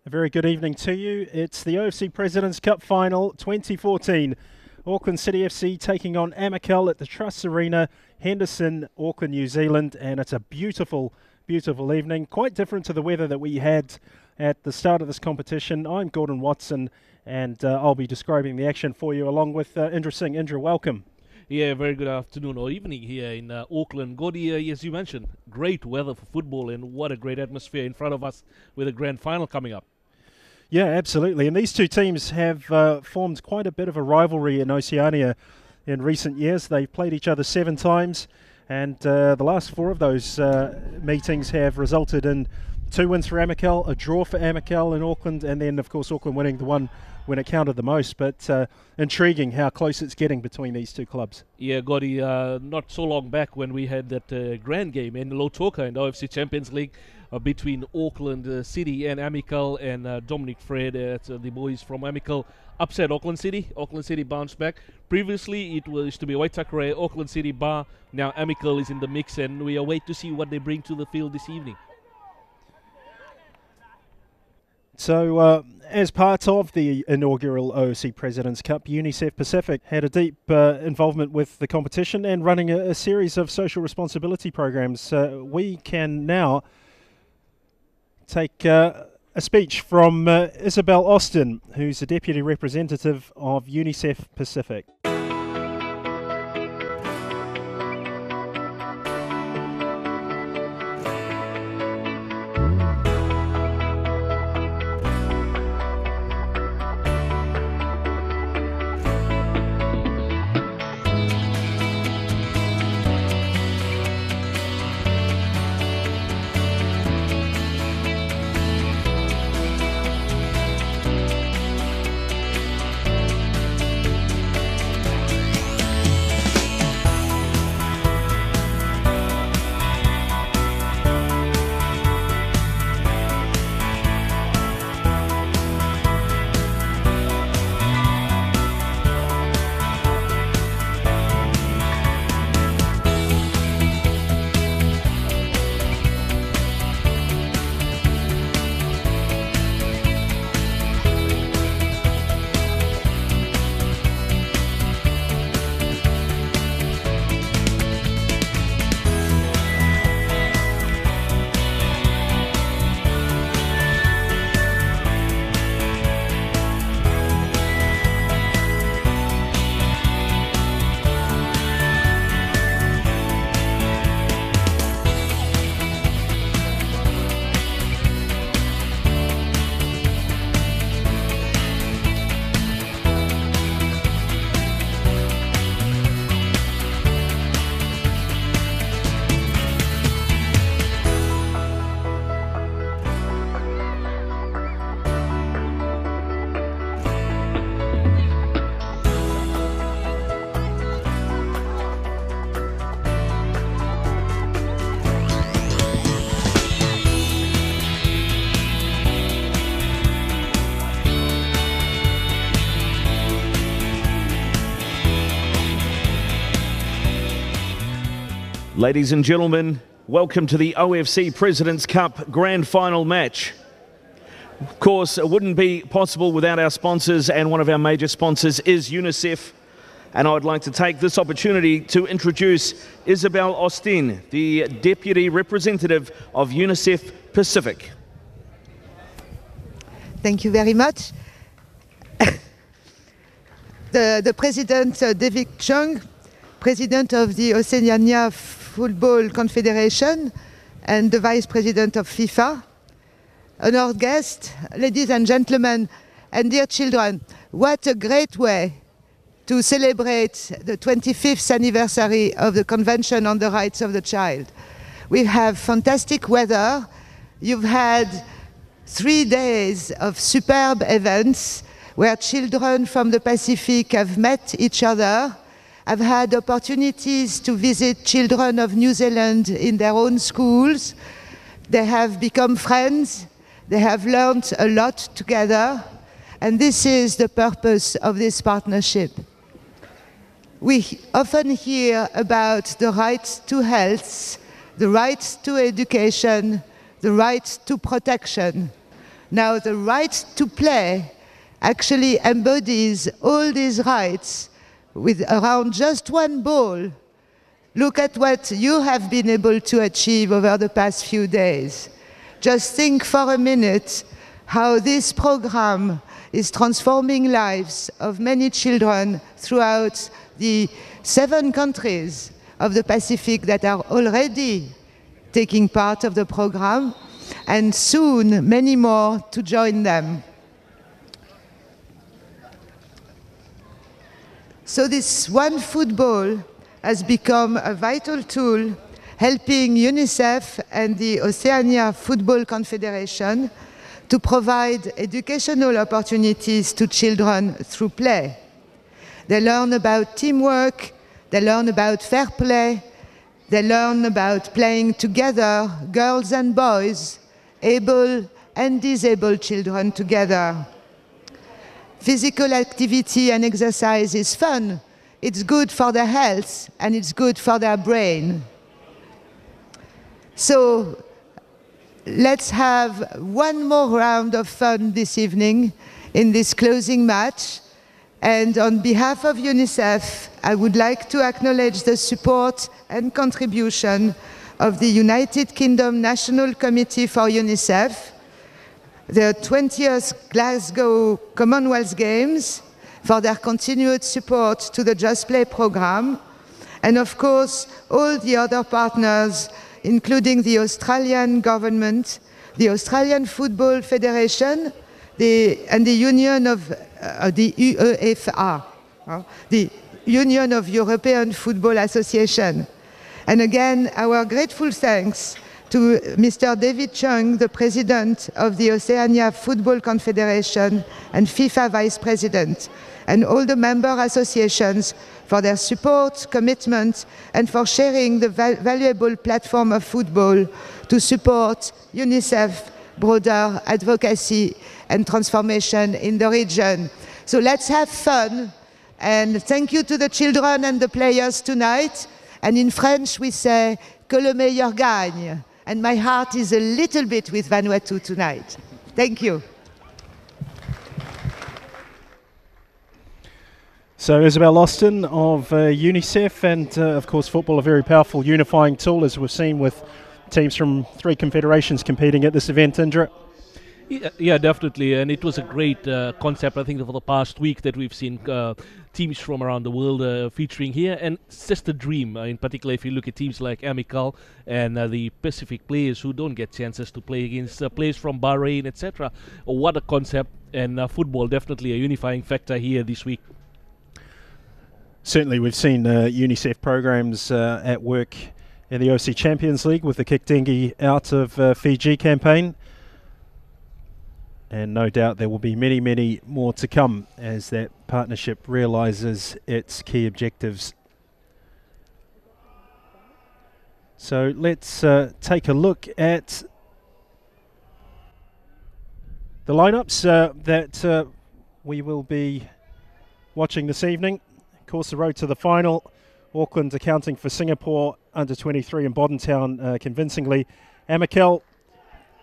A very good evening to you. It's the OFC President's Cup Final 2014. Auckland City FC taking on Amicale at the Trust Arena, Henderson, Auckland, New Zealand. And it's a beautiful, beautiful evening. Quite different to the weather that we had at the start of this competition. I'm Gordon Watson, and I'll be describing the action for you along with Indra Singh. Indra, welcome. Yeah, very good afternoon or evening here in Auckland. Gordy, as you mentioned, great weather for football, and what a great atmosphere in front of us with a grand final coming up. Yeah, absolutely. And these two teams have formed quite a bit of a rivalry in Oceania in recent years. They've played each other 7 times, and the last 4 of those meetings have resulted in 2 wins for Amicale, a draw for Amicale in Auckland, and then, of course, Auckland winning the one when it counted the most. But intriguing how close it's getting between these two clubs. Yeah, Gordy, not so long back when we had that grand game in Lautoka in the OFC Champions League between Auckland City and Amicale, and Dominic Fred, the boys from Amicale, upset Auckland City. Auckland City bounced back. Previously, it was to be Waitakere, Auckland City bar. Now Amicale is in the mix, and we await to see what they bring to the field this evening. So, as part of the inaugural OFC President's Cup, UNICEF Pacific had a deep involvement with the competition and running a series of social responsibility programs. We can now take a speech from Isabel Austin, who's the Deputy Representative of UNICEF Pacific. Ladies and gentlemen, welcome to the OFC President's Cup Grand Final match. Of course, it wouldn't be possible without our sponsors, and one of our major sponsors is UNICEF. And I would like to take this opportunity to introduce Isabel Austin, the Deputy Representative of UNICEF Pacific. Thank you very much. the President, David Chung, President of the Oceania Football Confederation and the Vice President of FIFA, honored guests, ladies and gentlemen, and dear children, what a great way to celebrate the 25th anniversary of the Convention on the Rights of the Child. We have fantastic weather. You've had 3 days of superb events where children from the Pacific have met each other. I've had opportunities to visit children of New Zealand in their own schools. They have become friends. They have learned a lot together. And this is the purpose of this partnership. We often hear about the right to health, the right to education, the right to protection. Now the right to play actually embodies all these rights with around just one ball. Look at what you have been able to achieve over the past few days. Just think for a minute how this program is transforming lives of many children throughout the 7 countries of the Pacific that are already taking part of the program, and soon many more to join them. So this one football has become a vital tool helping UNICEF and the Oceania Football Confederation to provide educational opportunities to children through play. They learn about teamwork, they learn about fair play, they learn about playing together, girls and boys, able and disabled children together. Physical activity and exercise is fun. It's good for their health and it's good for their brain. So let's have one more round of fun this evening in this closing match. And on behalf of UNICEF, I would like to acknowledge the support and contribution of the United Kingdom National Committee for UNICEF, the 20th Glasgow Commonwealth Games, for their continued support to the Just Play program, and of course all the other partners, including the Australian government, the Australian Football Federation, and the Union of the UEFA, the Union of European Football Association. And again, our grateful thanks to Mr. David Chung, the President of the Oceania Football Confederation and FIFA Vice President, and all the member associations for their support, commitment, and for sharing the valuable platform of football to support UNICEF broader advocacy and transformation in the region. So let's have fun, and thank you to the children and the players tonight. And in French we say, que le meilleur gagne. And my heart is a little bit with Vanuatu tonight. Thank you. So Isabel Austin of UNICEF, and of course football, a very powerful unifying tool, as we've seen with teams from 3 confederations competing at this event. Indra? Yeah, definitely, and it was a great concept, I think, for the past week that we've seen teams from around the world featuring here, and it's just a dream, in particular if you look at teams like Amicale and the Pacific players who don't get chances to play against players from Bahrain, etc. What a concept, and football definitely a unifying factor here this week. Certainly we've seen UNICEF programs at work in the OFC Champions League with the Kick Dengue Out of Fiji campaign. And no doubt there will be many, many more to come as that partnership realises its key objectives. So let's take a look at the lineups that we will be watching this evening. Of course, the road to the final. Auckland accounting for Singapore under-23 and Bodentown convincingly. Amicale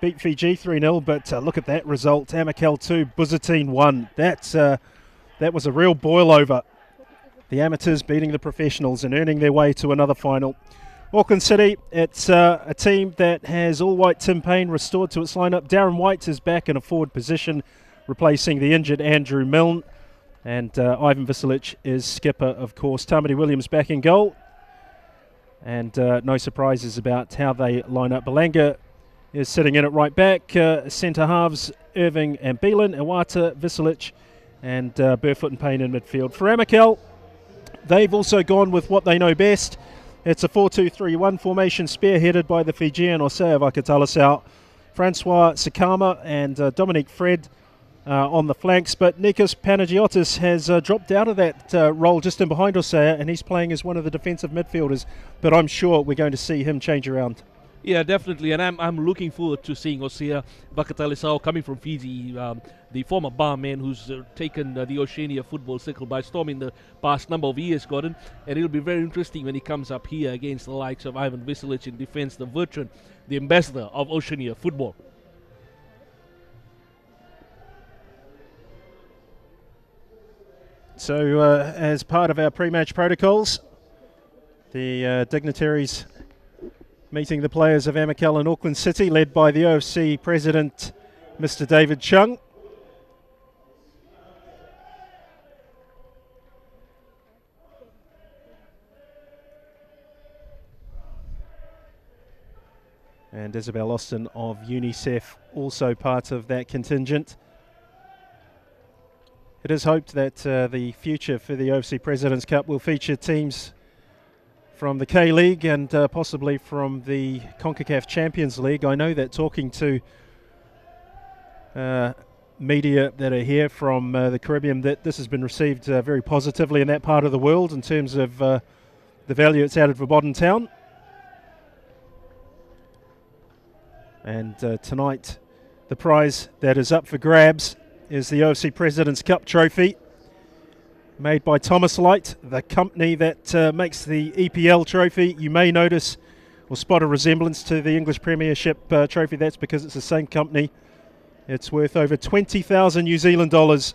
beat Fiji 3-0, but look at that result. Amicale 2, Busutine 1. That was a real boil-over. The amateurs beating the professionals and earning their way to another final. Auckland City, it's a team that has all-white Tim Payne restored to its lineup. Darren White is back in a forward position, replacing the injured Andrew Milne. And Ivan Visilic is skipper, of course. Tamati Williams back in goal. And no surprises about how they line up. Belanga is sitting in at right back. Centre halves, Irving and Beelan, Iwata, Visilic, and Burfoot and Payne in midfield. For Amicale, they've also gone with what they know best. It's a 4-2-3-1 formation spearheaded by the Fijian Osea Vakatalasau, Francois Sakama and Dominique Fred on the flanks. But Nikos Panagiotis has dropped out of that role just in behind Osea, and he's playing as one of the defensive midfielders. But I'm sure we're going to see him change around. Yeah, definitely, and I'm looking forward to seeing Osea Vakatalasau coming from Fiji, the former barman who's taken the Oceania football circle by storm in the past number of years, Gordon, and it'll be very interesting when he comes up here against the likes of Ivan Visilic in defence, the veteran, the ambassador of Oceania football. So as part of our pre-match protocols, the dignitaries meeting the players of Amicale and Auckland City, led by the OFC president, Mr. David Chung. And Isabel Austin of UNICEF, also part of that contingent. It is hoped that the future for the OFC President's Cup will feature teams from the K-League and possibly from the CONCACAF Champions League. I know that talking to media that are here from the Caribbean, that this has been received very positively in that part of the world in terms of the value it's added for Bodden Town. And tonight, the prize that is up for grabs is the OFC President's Cup trophy, made by Thomas Light, the company that makes the EPL trophy. You may notice or spot a resemblance to the English Premiership trophy. That's because it's the same company. It's worth over 20,000 New Zealand dollars.